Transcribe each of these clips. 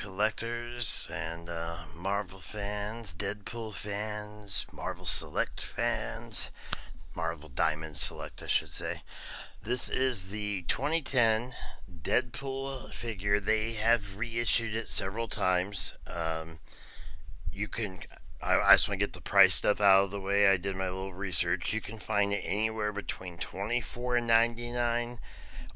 collectors and Marvel fans, Deadpool fans, Marvel Select fans, Marvel Diamond Select, I should say. This is the 2010 Deadpool figure. They have reissued it several times. You can. I just want to get the price stuff out of the way. I did my little research. You can find it anywhere between $24.99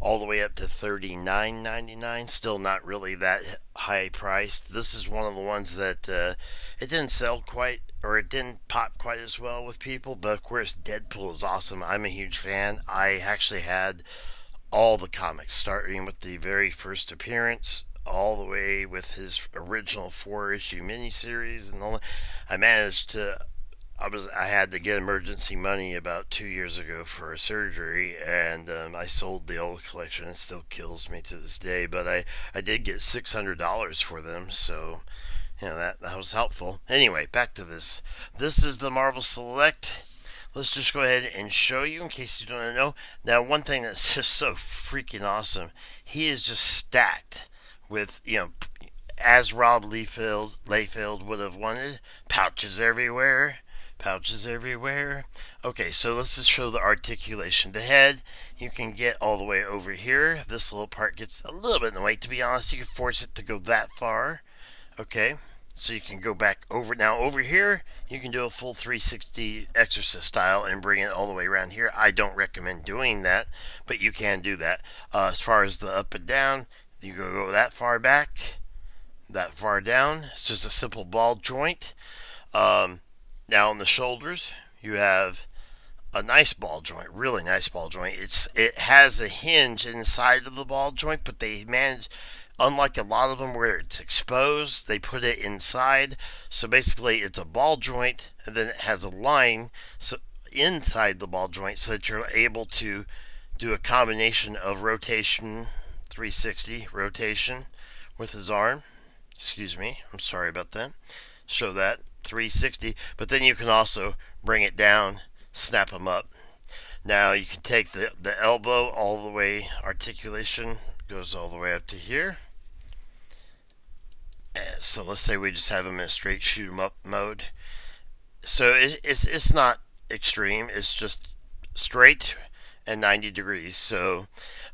all the way up to $39.99. Still not really that high priced. This is one of the ones that it didn't sell quite, or it didn't pop quite as well with people. But of course, Deadpool is awesome. I'm a huge fan. I actually had all the comics, starting with the very first appearance all the way with his original four-issue miniseries, and all. I managed to I had to get emergency money about 2 years ago for a surgery, and I sold the old collection. It still kills me to this day, but I did get $600 for them, so that was helpful. Anyway, back to this. This is the Marvel Select. Let's just go ahead and show you in case you don't know. Now, one thing that's just so freaking awesome, he is just stacked with as Rob Layfield would have wanted, pouches everywhere. Pouches everywhere. Okay, so let's just show the articulation. The head, you can get all the way over here. This little part gets a little bit in the way. To be honest, you can force it to go that far. Okay, so you can go back over. Now, over here, you can do a full 360 exorcist style and bring it all the way around here. I don't recommend doing that, but you can do that. As far as the up and down, you can go that far back, that far down. It's just a simple ball joint. Now on the shoulders, you have a nice ball joint, really nice ball joint. It has a hinge inside of the ball joint, but they manage, unlike a lot of them where it's exposed, they put it inside. So basically, it's a ball joint, and then it has a line so inside the ball joint, so that you're able to do a combination of rotation, 360 rotation with his arm. Excuse me, I'm sorry about that. Show that 360, but then you can also bring it down, snap them up. Now you can take the elbow all the way, articulation goes all the way up to here. So let's say we just have them in a straight shoot 'em up mode. So it's not extreme, it's just straight and 90 degrees. So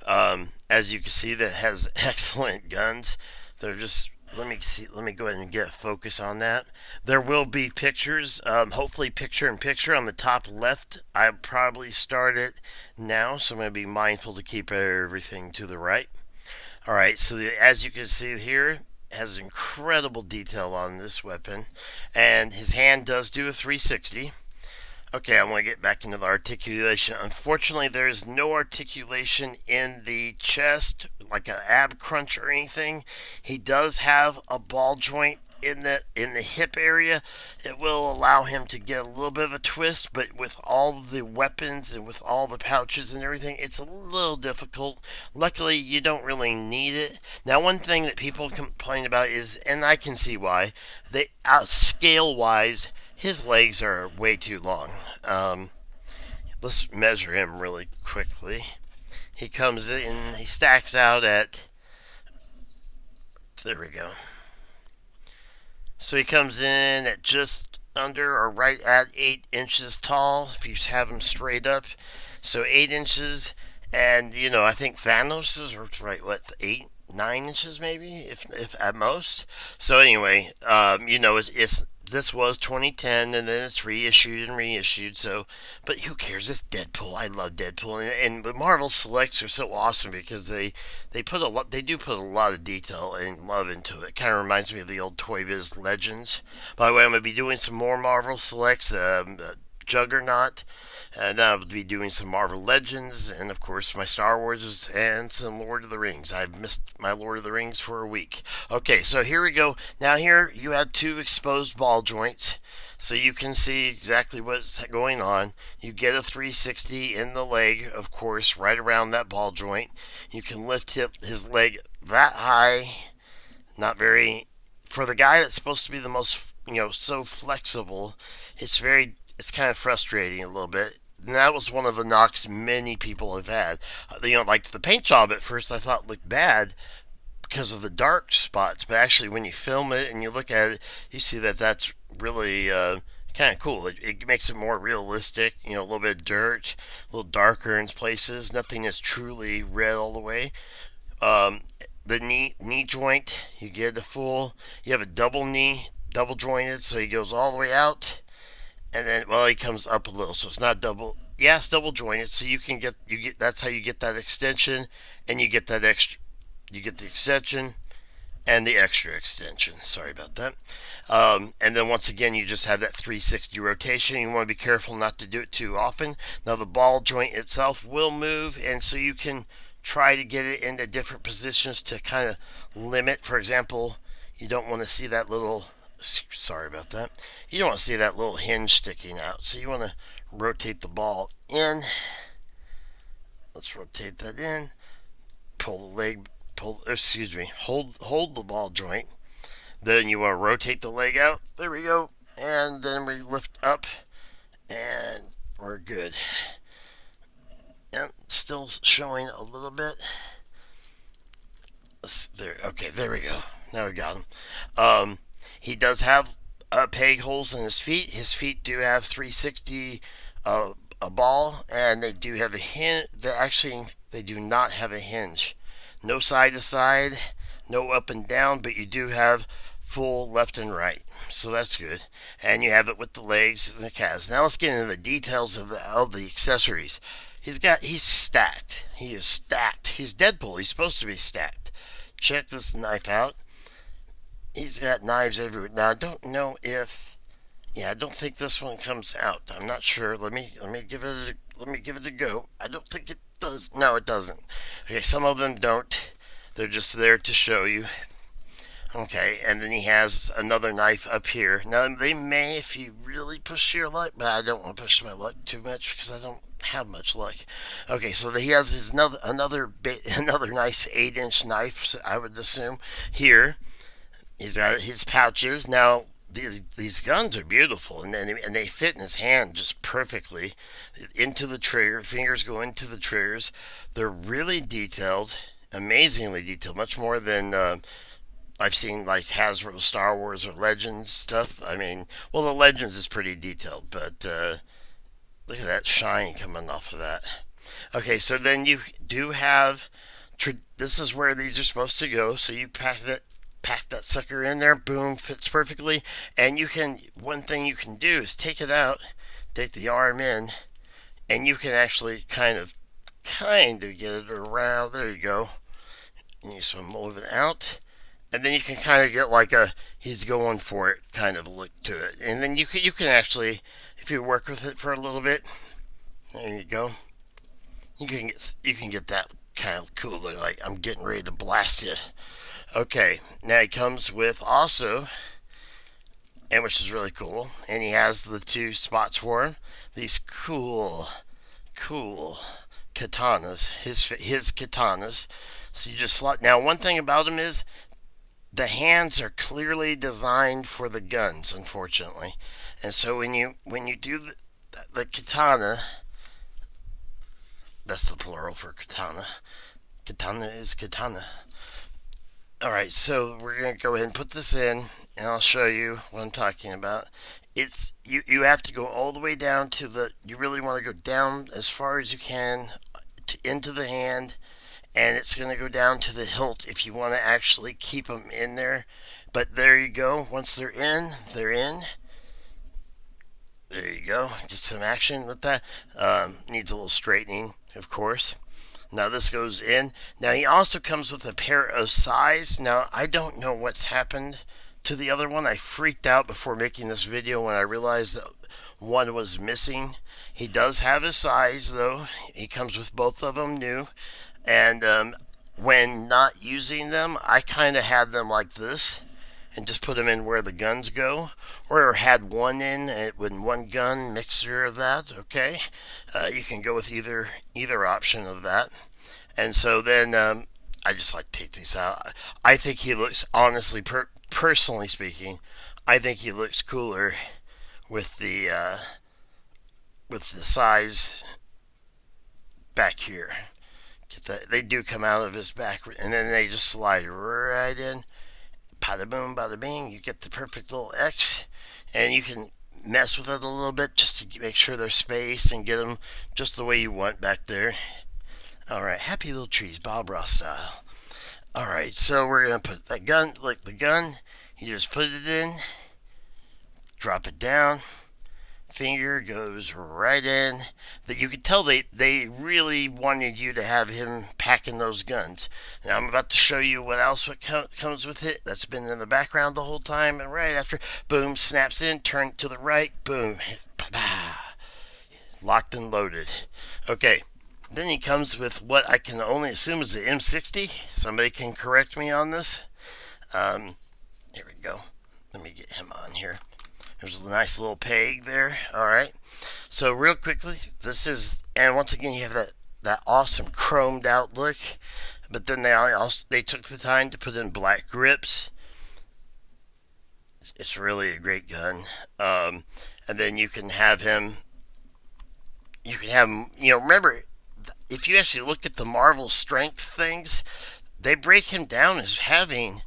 as you can see, that has excellent guns. They're just let me see. Let me go ahead and get a focus on that. There will be pictures, hopefully picture in picture on the top left. I'll probably start it now, so I'm going to be mindful to keep everything to the right. All right, so as you can see here, has incredible detail on this weapon, and his hand does do a 360. Okay, I want to get back into the articulation. Unfortunately, there is no articulation in the chest, like an ab crunch or anything. He does have a ball joint in the hip area. It will allow him to get a little bit of a twist, but with all the weapons and with all the pouches and everything, it's a little difficult. Luckily, you don't really need it. Now, one thing that people complain about is, and I can see why, they scale wise, his legs are way too long. Let's measure him really quickly. He comes in, he stacks out at, there we go. So he comes in at just under or right at 8 inches tall if you have him straight up. So 8 inches, and I think Thanos is right, what, 8, 9 inches maybe, if at most. So anyway, it's this was 2010, and then it's reissued and reissued. So, but who cares? It's Deadpool. I love Deadpool, and Marvel Selects are so awesome because they put a lot. They do put a lot of detail and love into it. Kind of reminds me of the old Toy Biz Legends. By the way, I'm gonna be doing some more Marvel Selects. Juggernaut. And I'll be doing some Marvel Legends, and of course my Star Wars and some Lord of the Rings. I've missed my Lord of the Rings for a week. Okay, so here we go. Now here you have two exposed ball joints, so you can see exactly what's going on. You get a 360 in the leg, of course, right around that ball joint. You can lift his leg that high. Not very, for the guy that's supposed to be the most, so flexible. It's kind of frustrating a little bit. And that was one of the knocks many people have had. Like the paint job at first I thought looked bad, because of the dark spots, but actually when you film it and you look at it, you see that that's really kind of cool. It makes it more realistic. You know, a little bit of dirt, a little darker in places. Nothing is truly red all the way. Um, the knee joint, you get a full. You have a double knee, double jointed, so he goes all the way out, and then well he comes up a little, so it's not double. Yeah, it's double jointed, so you get that's how you get that extension, and you get that extra. You get the extension and the extra extension. Sorry about that. And then once again, you just have that 360 rotation. You want to be careful not to do it too often. Now the ball joint itself will move, and so you can try to get it into different positions to kind of limit. For example, you don't want to see that little. Sorry about that. You don't want to see that little hinge sticking out, so you want to rotate the ball in. Let's rotate that in. Pull the leg. Excuse me. Hold the ball joint. Then you want to rotate the leg out. There we go. And then we lift up, and we're good. And still showing a little bit. There. Okay, there we go. Now we got him. He does have peg holes in his feet. His feet do have 360 a ball, and they do have a hinge. They do not have a hinge. No side to side, no up and down, but you do have full left and right, so that's good. And you have it with the legs and the calves. Now let's get into the details of the accessories. He's stacked. He is stacked. He's Deadpool. He's supposed to be stacked. Check this knife out. He's got knives everywhere. Now I don't know if, yeah, I don't think this one comes out. I'm not sure. Let me give it a go. I don't think it does. No, it doesn't. Okay, some of them don't. They're just there to show you. Okay, and then he has another knife up here. Now they may, if you really push your luck, but I don't want to push my luck too much because I don't have much luck. Okay, so he has his another nice 8-inch knife. I would assume here. He's got his pouches. Now these guns are beautiful, and they fit in his hand just perfectly into the trigger. Fingers go into the triggers. They're really detailed, amazingly detailed, much more than I've seen like Hasbro Star Wars or Legends stuff. I mean, well, the Legends is pretty detailed, but look at that shine coming off of that. Okay, so then you do have. This is where these are supposed to go. So you pack that sucker in there. Boom, fits perfectly. And one thing you can do is take it out, take the arm in, and you can actually kind of get it around. There you go. And you just move it out. And then you can kind of get like a he's going for it kind of look to it. And then you can actually, if you work with it for a little bit, there you go. You can get that kind of cool look, like I'm getting ready to blast you. Okay, now he comes with also, and which is really cool, and he has the two spots for him. These cool katanas, his katanas. So you just slot. Now, one thing about him is the hands are clearly designed for the guns, unfortunately. And so when you do the katana, that's the plural for katana. Katana is katana. Alright, so we're going to go ahead and put this in, and I'll show you what I'm talking about. It's you have to go all the way down to you really want to go down as far as you can into the hand, and it's going to go down to the hilt if you want to actually keep them in there. But there you go. Once they're in, they're in. There you go. Get some action with that. Needs a little straightening, of course. Now this goes in. Now he also comes with a pair of size. Now I don't know what's happened to the other one. I freaked out before making this video when I realized that one was missing. He does have his size though. He comes with both of them new. And when not using them, I kind of had them like this and just put them in where the guns go, or had one in with one gun mixture of that. Okay, you can go with either option of that. And so then I just like to take these out. I think he looks, honestly, personally speaking, I think he looks cooler with the size back here. They do come out of his back, and then they just slide right in. Bada boom, bada bing. You get the perfect little X, and you can mess with it a little bit just to make sure they're spaced and get them just the way you want back there. All right, happy little trees, Bob Ross style. All right, so we're gonna put that gun, like the gun. You just put it in, drop it down, finger goes right in. That you could tell they really wanted you to have him packing those guns. Now I'm about to show you what else comes with it. That's been in the background the whole time, and right after, boom, snaps in, turn to the right, boom, locked and loaded. Okay. Then he comes with what I can only assume is the M60. Somebody can correct me on this. Here we go. Let me get him on here. There's a nice little peg there. All right. So real quickly, this is, and once again, you have that awesome chromed out look. But then they took the time to put in black grips. It's really a great gun. And then you can have him. You can have him. Remember, if you actually look at the Marvel strength things, they break him down as having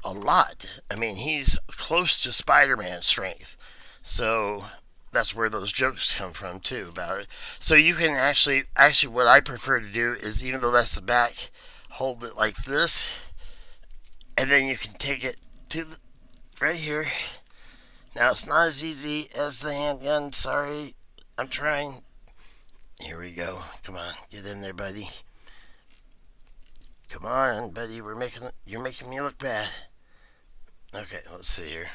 a lot. I mean, he's close to Spider-Man strength. So that's where those jokes come from too about it. So you can actually what I prefer to do is, even though that's the back, hold it like this, and then you can take it to right here. Now it's not as easy as the handgun. Sorry, I'm trying. Here we go. Come on, get in there, buddy. Come on, buddy. You're making me look bad. Okay, let's see here.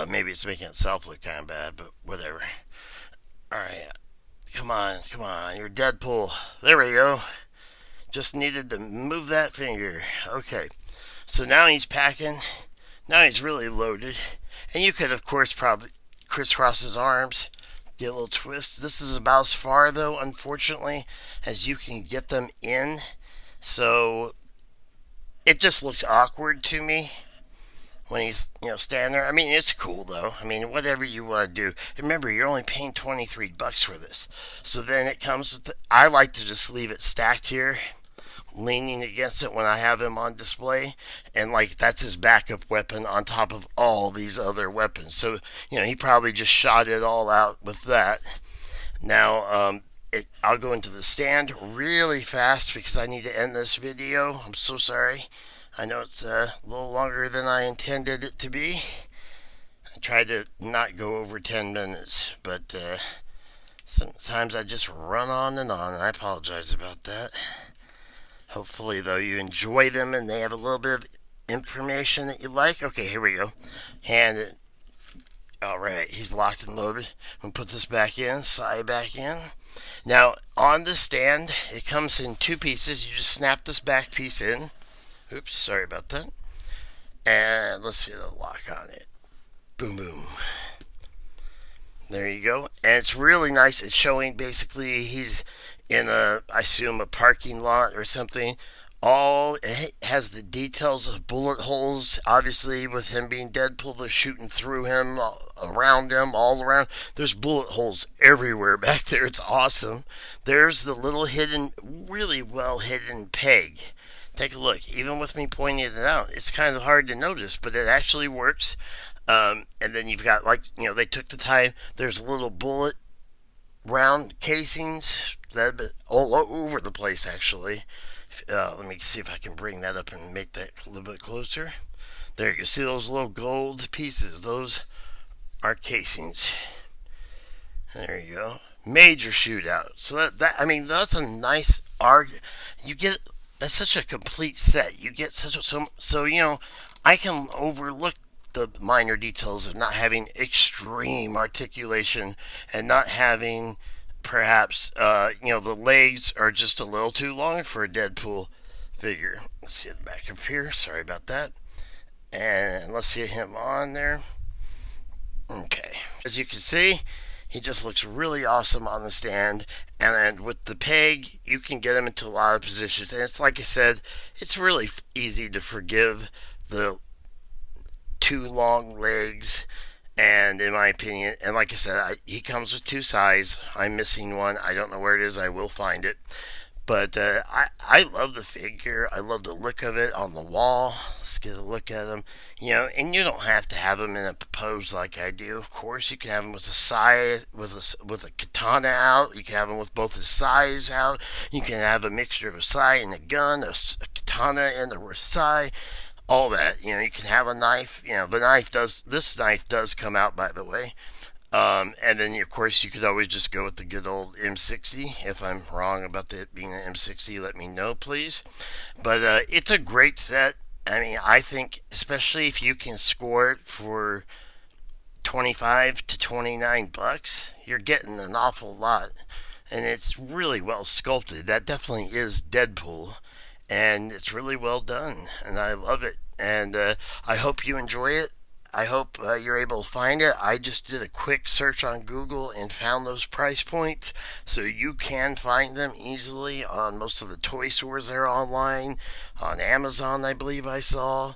Maybe it's making itself look kind of bad, but whatever. All right, come on. You're Deadpool. There we go. Just needed to move that finger. Okay, so now he's packing. Now he's really loaded, and you could, of course, probably crisscross his arms. Get a little twist. This is about as far, though, unfortunately, as you can get them in. So it just looks awkward to me when he's standing there. I mean, it's cool though. I mean, whatever you want to do. Remember, you're only paying $23 for this. So then it comes with I like to just leave it stacked here, leaning against it when I have him on display, and like that's his backup weapon on top of all these other weapons. So he probably just shot it all out with that. Now I'll go into the stand really fast because I need to end this video. I'm so sorry. I know it's a little longer than I intended it to be. I tried to not go over 10 minutes, but sometimes I just run on and on, and I apologize about that. Hopefully, though, you enjoy them and they have a little bit of information that you like. Okay, here we go. Hand it. All right, he's locked and loaded. I'm going to put this back in, side back in. Now, on the stand, it comes in two pieces. You just snap this back piece in. Oops, sorry about that. And let's get a lock on it. Boom, boom. There you go. And it's really nice. It's showing basically he's in I assume a parking lot or something. It has the details of bullet holes. Obviously, with him being Deadpool, they're shooting through him, around him, all around. There's bullet holes everywhere back there. It's awesome. There's the little hidden, really well hidden peg. Take a look. Even with me pointing it out, it's kind of hard to notice, but it actually works. And then you've got, they took the time. There's little bullet round casings that have been all over the place, actually. Let me see if I can bring that up and make that a little bit closer. There, you can see those little gold pieces. Those are casings. There you go. Major shootout. So that's a nice you get. That's such a complete set. You get so I can overlook the minor details of not having extreme articulation and not having perhaps the legs are just a little too long for a Deadpool figure. Let's get back up here. Sorry about that. And let's get him on there. Okay. As you can see, he just looks really awesome on the stand. And with the peg, you can get him into a lot of positions. And it's like I said, it's really easy to forgive the too long legs. And in my opinion, and like I said, he comes with two sides. I'm missing one. I don't know where it is. I will find it. But I love the figure. I love the look of it on the wall. Let's get a look at them. And you don't have to have them in a pose like I do. Of course, you can have them with a sai, with a katana out. You can have them with both the sais out. You can have a mixture of a sai and a gun, a katana and a sai, all that. You can have a knife. The knife does. This knife does come out, by the way. And then, of course, you could always just go with the good old M60. If I'm wrong about it being an M60, let me know, please. But it's a great set. I mean, I think, especially if you can score it for 25 to 29 bucks, you're getting an awful lot. And it's really well sculpted. That definitely is Deadpool. And it's really well done. And I love it. And I hope you enjoy it. I hope you're able to find it. I just did a quick search on Google and found those price points. So you can find them easily on most of the toy stores that are online. On Amazon, I believe I saw.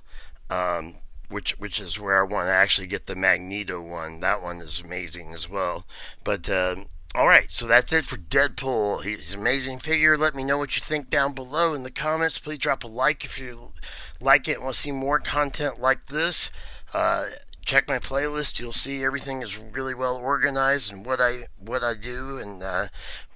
Um, which is where I want to actually get the Magneto one. That one is amazing as well. But all right, so that's it for Deadpool. He's an amazing figure. Let me know what you think down below in the comments. Please drop a like if you like it and want to see more content like this. Uh, Check my playlist. You'll see everything is really well organized and what I do and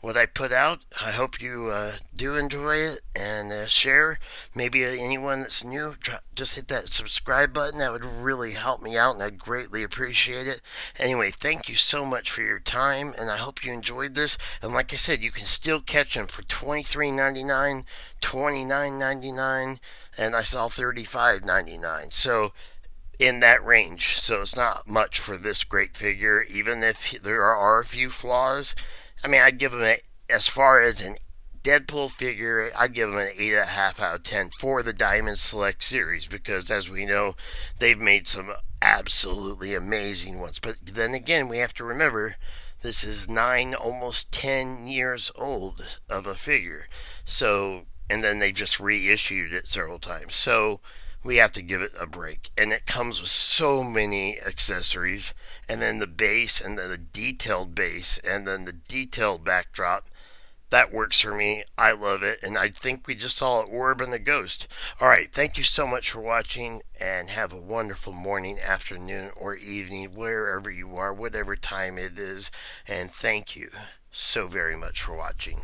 what I put out. I hope you do enjoy it and share. Maybe anyone that's new, just hit that subscribe button. That would really help me out, and I'd greatly appreciate it. Anyway, thank you so much for your time, and I hope you enjoyed this. And like I said, you can still catch them for $23.99, $29.99, and I saw $35.99. So in that range. So it's not much for this great figure, even if there are a few flaws. I mean, I'd give him as far as an Deadpool figure, I'd give him an 8.5 out of 10 for the Diamond Select series because, as we know, they've made some absolutely amazing ones. But then again, we have to remember this is 9, almost 10 years old of a figure. So, and then they just reissued it several times. So, we have to give it a break. And it comes with so many accessories, and then the base, and then the detailed base, and then the detailed backdrop. That works for me. I love it, and I think we just saw an orb and a ghost. All right, thank you so much for watching, and have a wonderful morning, afternoon, or evening, wherever you are, whatever time it is. And thank you so very much for watching.